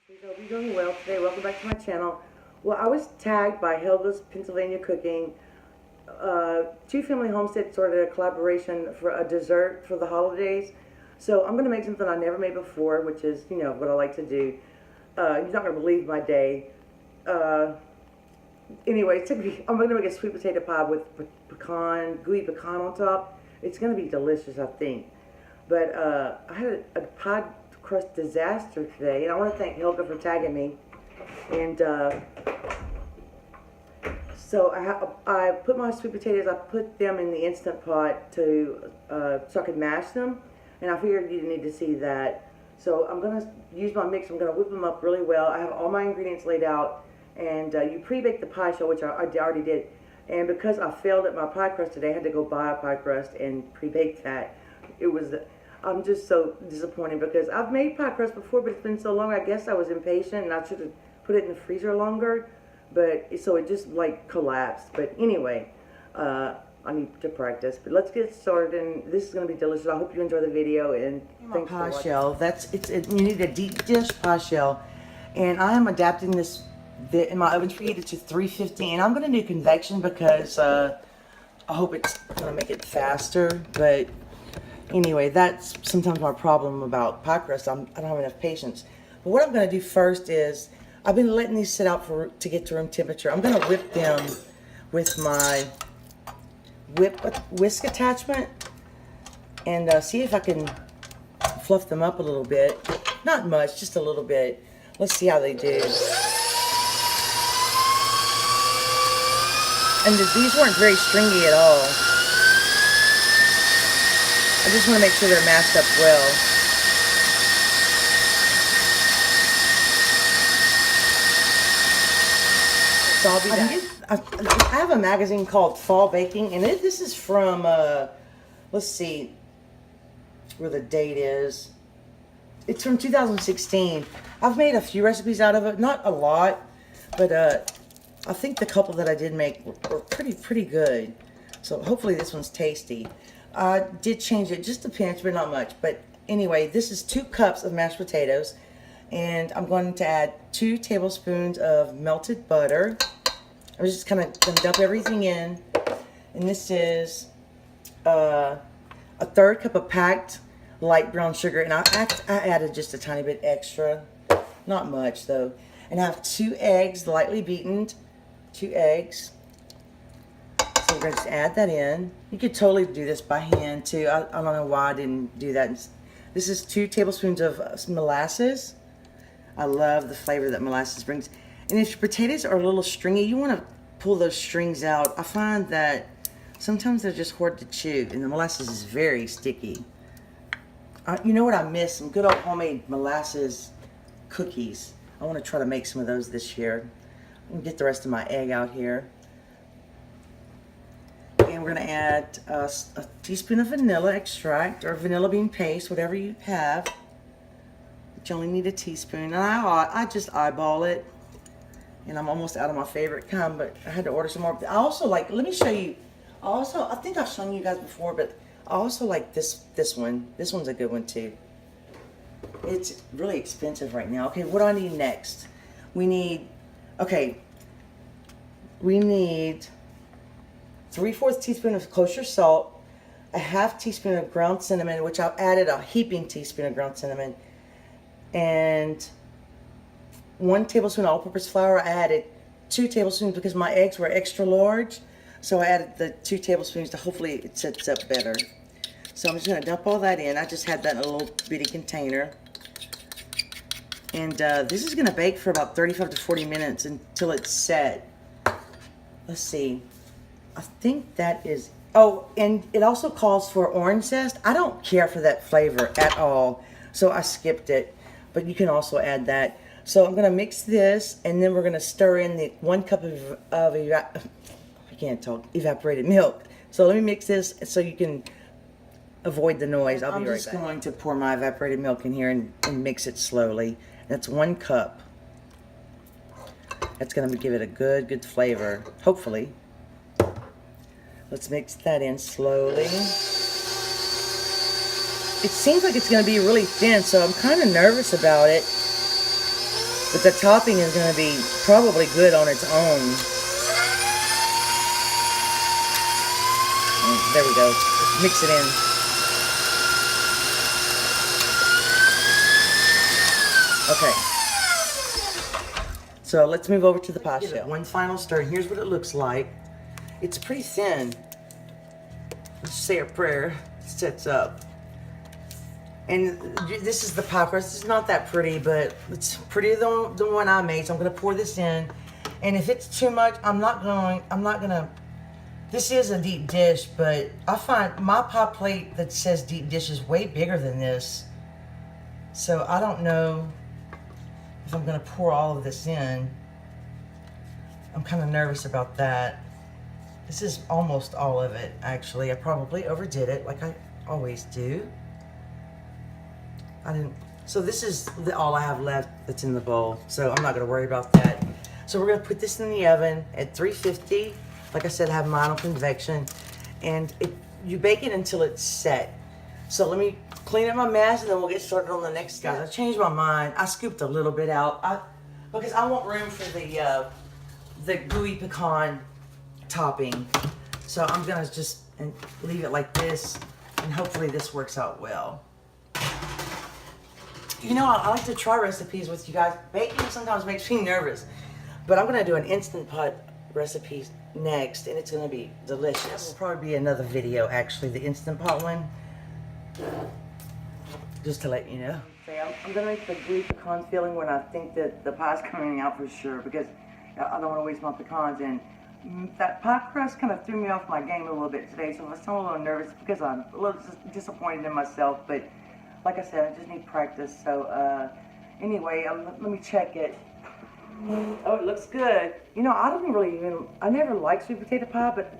I hope you're doing well today. Welcome back to my channel. Well, I was tagged by Helga's Pennsylvania Cooking. Two Family Homestead started a collaboration for a dessert for the holidays. So I'm going to make something I never made before, which is, you know, what I like to do. You're not going to believe my day. Anyway, I'm going to make a sweet potato pie with gooey pecan on top. It's going to be delicious, I think. But I had a pie crust disaster today, and I want to thank Helga for tagging me. And so I put my sweet potatoes, I put them in the Instant Pot to so I could mash them, and I figured you need to see that. So I'm going to use my mix. I'm going to whip them up really well. I have all my ingredients laid out, and you pre-bake the pie shell, which I already did. And because I failed at my pie crust today, I had to go buy a pie crust and pre-bake that. I'm just so disappointed because I've made pie crust before, but it's been so long. I guess I was impatient and I should have put it in the freezer longer. But so it just like collapsed. But anyway, I need to practice. But let's get started, and this is going to be delicious. I hope you enjoy the video, and thanks for watching. Pie shell. You need a deep dish pie shell, and I am adapting this in my oven preheated to 350, and I'm going to do convection because I hope it's going to make it faster. But anyway, that's sometimes my problem about pie crust. I don't have enough patience. But what I'm going to do first is, I've been letting these sit out to get to room temperature. I'm going to whip them with my whisk attachment and see if I can fluff them up a little bit. Not much, just a little bit. Let's see how they do. And these weren't very stringy at all. I just want to make sure they're mashed up well. So I'll do that. I have a magazine called Fall Baking, and this is from, let's see where the date is. It's from 2016. I've made a few recipes out of it, not a lot, but I think the couple that I did make were pretty good. So hopefully this one's tasty. I did change it just a pinch, but not much. But anyway, this is 2 cups of mashed potatoes, and I'm going to add 2 tablespoons of melted butter. I'm just kind of going to dump everything in, and this is a 1/3 cup of packed light brown sugar, and I added just a tiny bit extra, not much though. And I have 2 eggs, lightly beaten, 2 eggs. So we're going to just add that in. You could totally do this by hand too. I don't know why I didn't do that. This is 2 tablespoons of molasses. I love the flavor that molasses brings. And if your potatoes are a little stringy, you want to pull those strings out. I find that sometimes they're just hard to chew, and the molasses is very sticky. You know what I miss? Some good old homemade molasses cookies. I want to try to make some of those this year. I'm going to get the rest of my egg out here. And we're going to add a teaspoon of vanilla extract or vanilla bean paste, whatever you have. But you only need a teaspoon. And I just eyeball it. And I'm almost out of my favorite kind, but I had to order some more. I also like, let me show you. I think I've shown you guys before, but I also like this one. This one's a good one too. It's really expensive right now. Okay, what do I need next? We need 3/4 teaspoon of kosher salt, a 1/2 teaspoon of ground cinnamon, which I've added a heaping teaspoon of ground cinnamon, and 1 tablespoon all-purpose flour. I added 2 tablespoons because my eggs were extra large, so I added the 2 tablespoons to hopefully it sets up better. So I'm just going to dump all that in. I just had that in a little bitty container. And this is going to bake for about 35 to 40 minutes until it's set. Let's see. I think that is... Oh, and it also calls for orange zest. I don't care for that flavor at all, so I skipped it. But you can also add that. So I'm going to mix this, and then we're going to stir in the 1 cup of evaporated milk. So let me mix this so you can avoid the noise. I'll be right back. I'm just going to pour my evaporated milk in here and mix it slowly. That's 1 cup. That's going to give it a good flavor, hopefully. Let's mix that in slowly. It seems like it's going to be really thin, so I'm kind of nervous about it. But the topping is going to be probably good on its own. There we go. Just mix it in. Okay. So let's move over to the pie shell. One final stir. Here's what it looks like. It's pretty thin. Let's say a prayer. It sets up. And this is the pie crust. It's not that pretty, but it's prettier than the one I made. So I'm going to pour this in. And if it's too much, I'm not gonna. This is a deep dish, but I find my pie plate that says deep dish is way bigger than this. So I don't know if I'm gonna pour all of this in. I'm kind of nervous about that. This is almost all of it, actually. I probably overdid it, like I always do. So this is all I have left that's in the bowl. So I'm not gonna worry about that. So we're gonna put this in the oven at 350. Like I said, I have mine on convection. And you bake it until it's set. So let me clean up my mess and then we'll get started on the next guys. I changed my mind. I scooped a little bit out because I want room for the gooey pecan topping. So I'm gonna just leave it like this, and hopefully this works out well. You know, I like to try recipes with you guys. Baking sometimes makes me nervous, but I'm gonna do an Instant Pot recipe next, and it's gonna be delicious. It'll probably be another video, actually, the Instant Pot one, just to let you know. I'm gonna make the gooey pecan filling when I think that the pie's coming out for sure, because I don't want to waste my pecans. And that pie crust kind of threw me off my game a little bit today, so I'm still a little nervous because I'm a little disappointed in myself. But like I said, I just need practice. So anyway, let me check it. Oh, it looks good. You know, I never liked sweet potato pie, but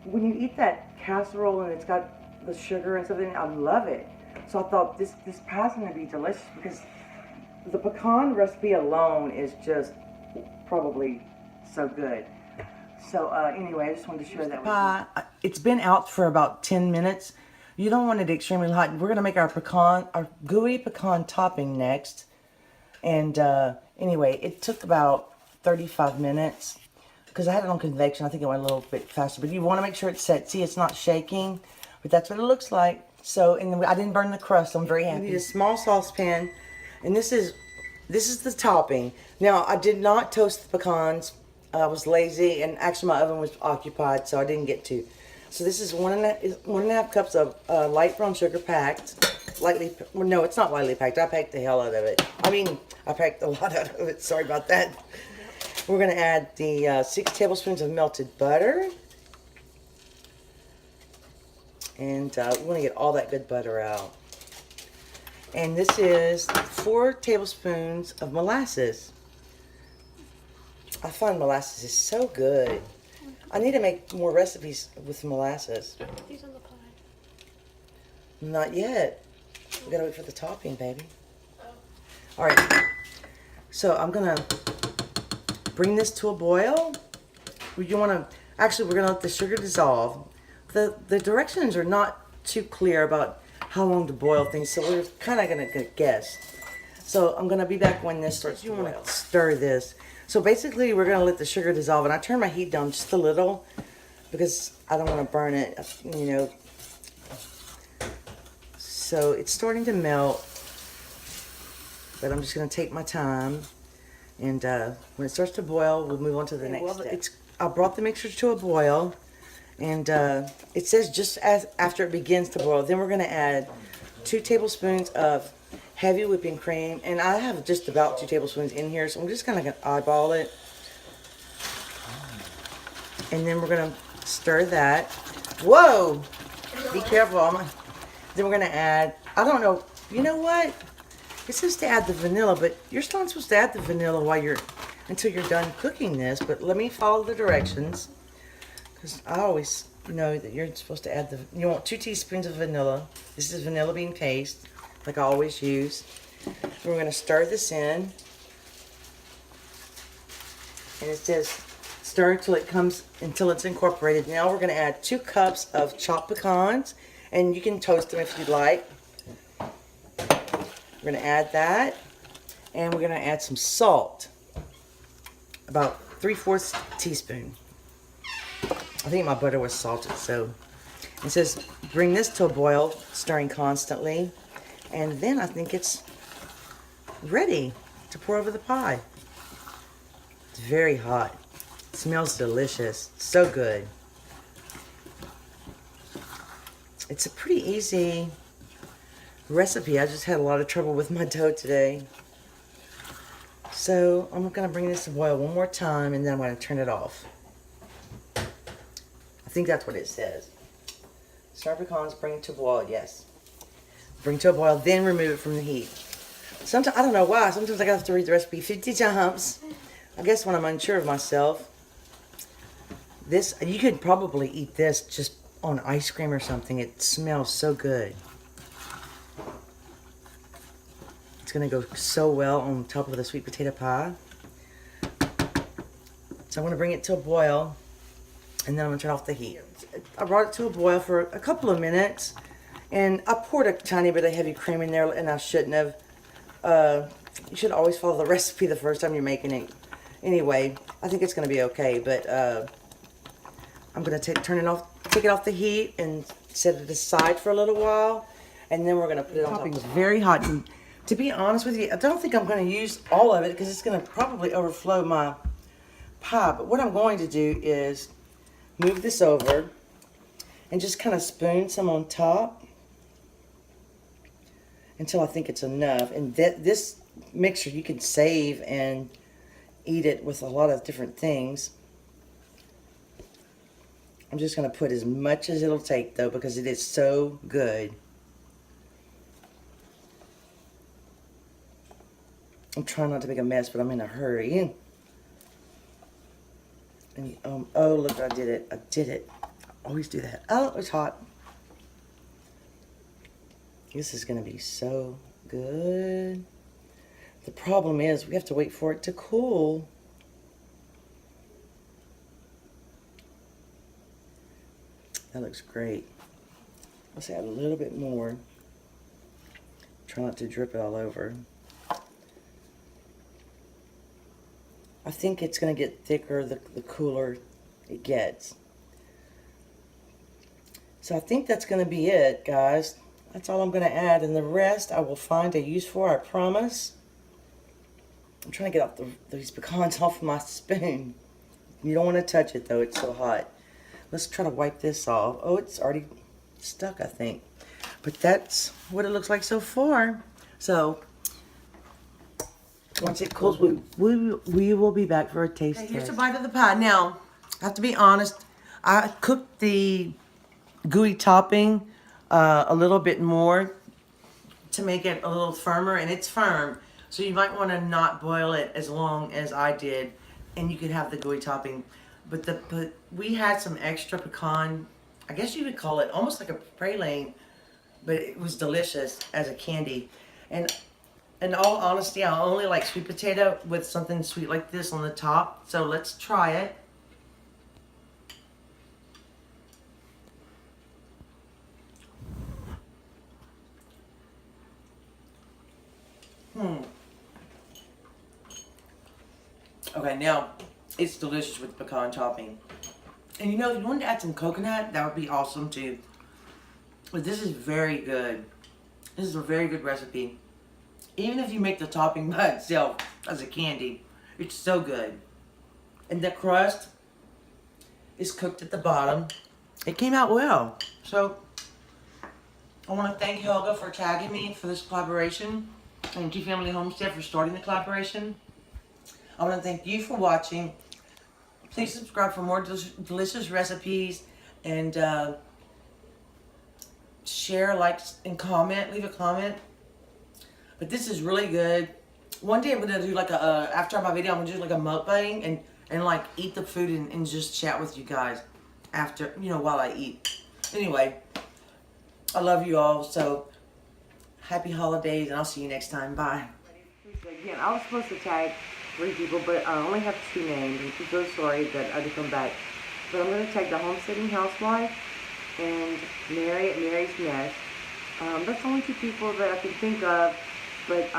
when you eat that casserole and it's got the sugar and stuff in it, I love it. So I thought this pie's going to be delicious because the pecan recipe alone is just probably so good. So anyway, I just wanted to share that pie. It's been out for about 10 minutes. You don't want it extremely hot. We're going to make our gooey pecan topping next. And anyway, it took about 35 minutes because I had it on convection. I think it went a little bit faster, but you want to make sure it's set. See, it's not shaking, but that's what it looks like. So, and I didn't burn the crust, so I'm very happy. You need a small saucepan, and this is the topping. Now, I did not toast the pecans. I was lazy, and actually my oven was occupied, so I didn't get to. So this is one and a half cups of light brown sugar packed. Well, no, it's not lightly packed. I packed the hell out of it. I mean, I packed a lot out of it. Sorry about that. We're going to add the 6 tablespoons of melted butter. And we want to get all that good butter out. And this is 4 tablespoons of molasses. I find molasses is so good. I need to make more recipes with molasses. Are these on the pie? Not yet. We gotta wait for the topping, baby. Oh. All right. So I'm gonna bring this to a boil. You wanna, actually, we're gonna let the sugar dissolve. The directions are not too clear about how long to boil things, so we're kind of gonna guess. So I'm gonna be back when this starts to boil. You wanna stir this. So basically, we're gonna let the sugar dissolve, and I turn my heat down just a little because I don't want to burn it, you know. So it's starting to melt, but I'm just gonna take my time, and when it starts to boil, we'll move on to the next step. I brought the mixture to a boil, and it says just after it begins to boil. Then we're gonna add 2 tablespoons of heavy whipping cream, and I have just about 2 tablespoons in here, so I'm just kind of gonna eyeball it, and then we're gonna stir that. Whoa! Be careful. Then we're gonna add, I don't know, you know what? It says to add the vanilla, but you're not supposed to add the vanilla until you're done cooking this. But let me follow the directions, because I always know that you're supposed to add you want 2 teaspoons of vanilla. This is vanilla bean paste, like I always use. We're going to stir this in, and it says stir until it's incorporated. Now we're going to add 2 cups of chopped pecans, and you can toast them if you'd like. We're going to add that, And we're going to add some salt. About 3/4 teaspoon. I think my butter was salted, so it says bring this to a boil, stirring constantly, and then I think it's ready to pour over the pie. It's very hot. It smells delicious. So good. It's a pretty easy recipe. I just had a lot of trouble with my dough today. So I'm going to bring this to boil one more time, and then I'm going to turn it off. I think that's what it says. Stir pecans, bring it to a boil. Yes. Bring to a boil, then remove it from the heat. Sometimes, I don't know why, sometimes I have to read the recipe 50 times. I guess when I'm unsure of myself. This, you could probably eat this just on ice cream or something. It smells so good. It's going to go so well on top of the sweet potato pie. So I'm going to bring it to a boil, and then I'm going to turn off the heat. I brought it to a boil for a couple of minutes, and I poured a tiny bit of heavy cream in there, and I shouldn't have. You should always follow the recipe the first time you're making it. Anyway, I think it's going to be okay, but I'm going to take it off the heat and set it aside for a little while, and then we're going to put it on top. The topping is very hot, and to be honest with you, I don't think I'm going to use all of it because it's going to probably overflow my pie. But what I'm going to do is move this over and just kind of spoon some on top until I think it's enough. And this mixture you can save and eat it with a lot of different things. I'm just going to put as much as it'll take, though, because it is so good. I'm trying not to make a mess, but I'm in a hurry. And oh, look, I did it. I did it. I always do that. Oh, it's hot. This is going to be so good. The problem is we have to wait for it to cool. That looks great. Let's add a little bit more. Try not to drip it all over. I think it's going to get thicker the cooler it gets. So I think that's going to be it, guys. That's all I'm going to add, and the rest I will find a use for, I promise. I'm trying to get off these pecans off of my spoon. You don't want to touch it, though. It's so hot. Let's try to wipe this off. Oh, it's already stuck, I think. But that's what it looks like so far. So once it cools, we will be back for a taste test. Here's a bite of the pie. Now, I have to be honest. I cooked the gooey topping a little bit more to make it a little firmer, and it's firm. So you might want to not boil it as long as I did, and you could have the gooey topping. But we had some extra pecan, I guess you would call it almost like a praline, but it was delicious as a candy. And in all honesty, I only like sweet potato with something sweet like this on the top. So let's try it. Okay, now it's delicious with pecan topping. And you know, if you wanted to add some coconut, that would be awesome too. But this is very good. This is a very good recipe. Even if you make the topping by itself as a candy, it's so good. And the crust is cooked at the bottom. It came out well. So I want to thank Helga for tagging me for this collaboration, and T Family Homestead for starting the collaboration. I want to thank you for watching. Please subscribe for more delicious recipes, and share, like, and comment. Leave a comment. But this is really good. One day I'm going to do like a, after my video, I'm going to do like a mukbang and like eat the food and just chat with you guys after, you know, while I eat. Anyway, I love you all. So happy holidays, and I'll see you next time. Bye. Again, I was supposed to tag 3 people, but I only have 2 names. I'm so sorry that I had to come back. But I'm going to tag the homesteading housewife and Mary at Mary's Nest. That's the only 2 people that I can think of. But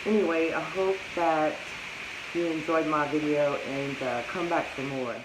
Anyway, I hope that you enjoyed my video and come back for more.